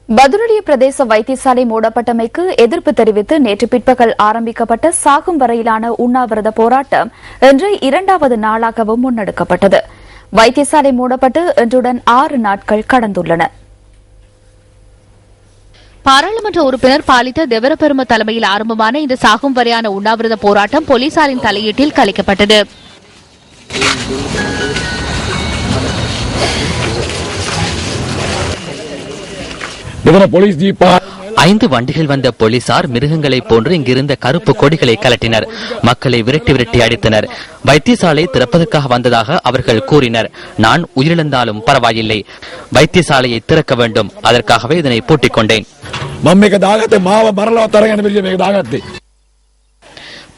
பதுரலிய பிரதேச வைத்தியசாலை மூடப்பட்டமைக்கு எதிர்ப்பு தெரிவித்து நேற்று பிற்பகல் ஆரம்பிக்கப்பட்ட சாகும் வரையிலான உண்ணாவிரத போராட்டம் இன்று 2வது நாளாகவும் முன்னெடுக்கப்பட்டது. வைத்தியசாலை மூடப்பட்டு இன்றுடன் 6 நாட்கள் கடந்துள்ளன. பாராளுமன்ற உறுப்பினர் பாலித்த தேவரபெரும தலைமையில் ஆரம்பமான இந்த சாகும் வரையான உண்ணாவிரத போராட்டம் போலீசாரின் தலையீட்டில் கலைக்கப்பட்டது. ஐந்து வண்டிகள் வந்த போலீசார் மிருகங்களை போன்று இங்கிருந்த கருப்பு கொடிகளை கலட்டினர். மக்களை விரட்டி விரட்டி அடித்தனர். வைத்தியசாலை திறப்பதற்காக வந்ததாக அவர்கள் கூறினர். நான் உயிரிழந்தாலும் பரவாயில்லை, வைத்தியசாலையை திறக்க வேண்டும், அதற்காகவே இதனை பூட்டிக் கொண்டேன்.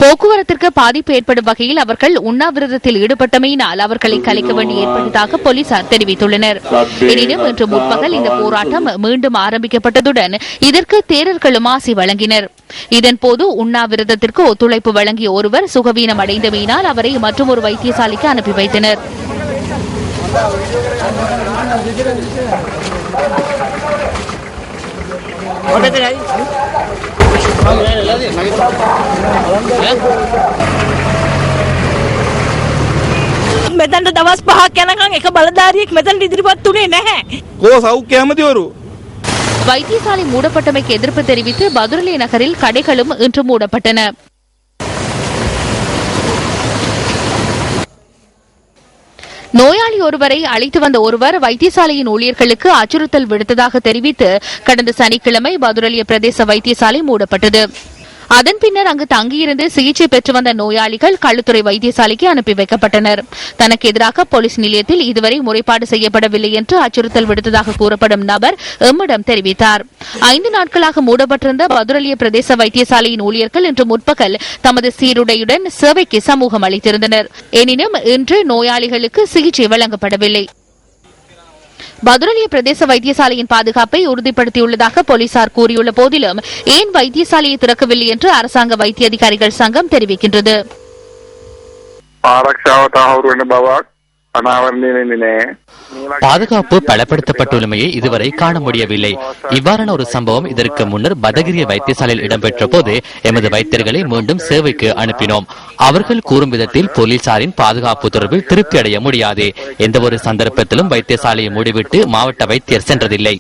போக்குவரத்திற்கு பாதிப்பு ஏற்படும் வகையில் அவர்கள் உண்ணாவிரதத்தில் ஈடுபட்டமையினால் அவர்களை கலைக்க வேண்டி ஏற்பட்டதாக போலீசார் தெரிவித்துள்ளனர். எனினும் இன்று முற்பகல் இந்த போராட்டம் மீண்டும் ஆரம்பிக்கப்பட்டதுடன் இதற்கு தேரர்களும் ஆசி வழங்கினர். இதன்போது உண்ணாவிரதத்திற்கு ஒத்துழைப்பு வழங்கிய ஒருவர் சுகவீனம் அடைந்தமையினால் அவரை மற்றொரு வைத்தியசாலைக்கு அனுப்பி வைத்தனர். මෙතනට දවස් 5ක් යනකම් එක බලධාරියෙක් මෙතනට ඉදිරිපත් උනේ නැහැ. කෝ සෞඛ්‍ය ඇමතිවරු வைத்தியசாலை மூடப்பட்டமைக்கு எதிர்ப்பு தெரிவித்து பதுரலி நகரில் கடைகளும் இன்று மூடப்பட்டன. நோயாளி ஒருவரை அழைத்து வந்த ஒருவர் வைத்தியசாலையின் ஊழியர்களுக்கு அச்சுறுத்தல் விடுத்ததாக தெரிவித்து கடந்த சனிக்கிழமை பதுரலிய பிரதேச வைத்தியசாலை மூடப்பட்டது. அதன் பின்னர் அங்கு தங்கியிருந்து சிகிச்சை பெற்று வந்த நோயாளிகள் களுத்துறை வைத்தியசாலைக்கு அனுப்பி வைக்கப்பட்டனர். தனக்கு எதிராக போலீஸ் நிலையத்தில் இதுவரை முறைப்பாடு செய்யப்படவில்லை என்று அச்சுறுத்தல் விடுத்ததாக கூறப்படும் நபர் எம்மிடம் தெரிவித்தார். 5 நாட்களாக மூடப்பட்டிருந்த பதுரலிய பிரதேச வைத்தியசாலையின் ஊழியர்கள் இன்று முற்பகல் தமது சீருடையுடன் சேவைக்கு சமூகம் அளித்திருந்தனர். எனினும் இன்று நோயாளிகளுக்கு சிகிச்சை வழங்கப்படவில்லை. பதுரலிய பிரதேச வைத்தியசாலையின் பாதுகாப்பை உறுதிப்படுத்தியுள்ளதாக போலீசார் கூறியுள்ள போதிலும் ஏன் வைத்தியசாலையை திறக்கவில்லை என்று அரசாங்க வைத்திய அதிகாரிகள் சங்கம் தெரிவிக்கின்றது. பாதுகாப்பு பலப்படுத்தப்பட்டுள்ளமையை இதுவரை காண முடியவில்லை. இவ்வாறான ஒரு சம்பவம் இதற்கு முன்னர் பதகிரிய வைத்தியசாலையில் இடம்பெற்ற போது எமது வைத்தியர்களை மீண்டும் சேவைக்கு அனுப்பினோம். அவர்கள் கூறும் விதத்தில் போலீசாரின் பாதுகாப்பு தொடர்பில் திருப்தி அடைய முடியாது. எந்த ஒரு சந்தர்ப்பத்திலும் வைத்தியசாலையை மூடிவிட்டு மாவட்ட வைத்தியர் சென்றதில்லை.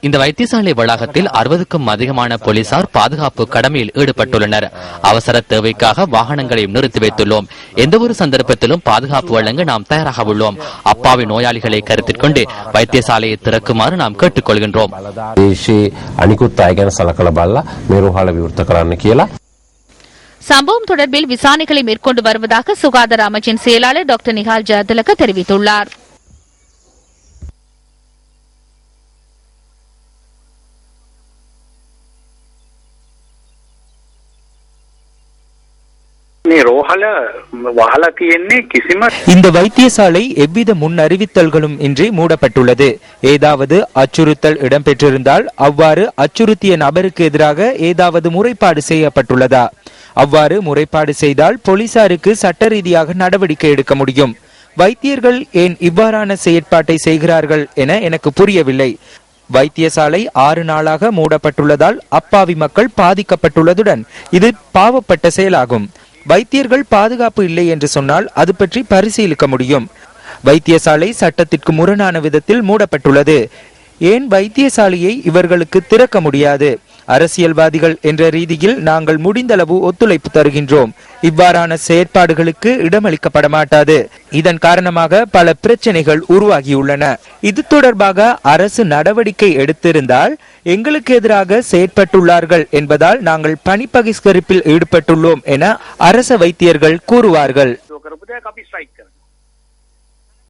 இந்த வைத்தியசாலை வளாகத்தில் 60க்கும் அதிகமான போலீசார் பாதுகாப்பு கடமையில் ஈடுபட்டுள்ளனர். அவசர தேவைக்காக வாகனங்களையும் நிறுத்தி வைத்துள்ளோம். எந்த ஒரு சந்தர்ப்பத்திலும் பாதுகாப்பு வழங்க நாம் தயாராக உள்ளோம். அப்பாவி நோயாளிகளை கருத்தில் கொண்டு வைத்தியசாலையை திறக்குமாறு நாம் கேட்டுக்கொள்கின்றோம். சம்பவம் தொடர்பில் விசாரணைகளை மேற்கொண்டு வருவதாக சுகாதார அமைச்சின் செயலாளர் டாக்டர் நிஹால் ஜயதிலக தெரிவித்துள்ளார். இந்த வைத்தியசாலை எவ்வித முன் அறிவித்தல்களும் இன்றி மூடப்பட்டுள்ளது. ஏதாவது அச்சுறுத்தல் இடம்பெற்றிருந்தால் அவ்வாறு அச்சுறுத்திய நபருக்கு எதிராக ஏதாவது முறைப்பாடு செய்யப்பட்டுள்ளதா? அவ்வாறு முறைப்பாடு செய்தால் போலீசாருக்கு சட்ட ரீதியாக நடவடிக்கை எடுக்க முடியும். வைத்தியர்கள் ஏன் இவ்வாறான செயற்பாட்டை செய்கிறார்கள் என எனக்கு புரியவில்லை. வைத்தியசாலை 6 நாளாக மூடப்பட்டுள்ளதால் அப்பாவி மக்கள் பாதிக்கப்பட்டுள்ளதுடன் இது பாவப்பட்ட செயலாகும். வைத்தியர்கள் பாதுகாப்பு இல்லை என்று சொன்னால் அது பற்றி பரிசீலிக்க முடியும். வைத்தியசாலை சட்டத்திற்கு முரணான விதத்தில் மூடப்பட்டுள்ளது. ஏன் வைத்தியசாலையை இவர்களுக்கு திறக்க முடியாது? அரசியல்வாதிகள் என்ற ரீதியில் நாங்கள் முடிந்தளவு ஒத்துழைப்பு தருகின்றோம். இவ்வாறான செயற்பாடுகளுக்கு இடமளிக்கப்பட மாட்டாது. இதன் காரணமாக பல பிரச்சனைகள் உருவாகியுள்ளன. இது தொடர்பாக அரசு நடவடிக்கை எடுத்திருந்தால் எங்களுக்கு எதிராக செயற்பட்டுள்ளார்கள் என்பதால் நாங்கள் பணி பகிஷ்கரிப்பில் ஈடுபட்டுள்ளோம் என அரச வைத்தியர்கள் கூறுவார்கள்.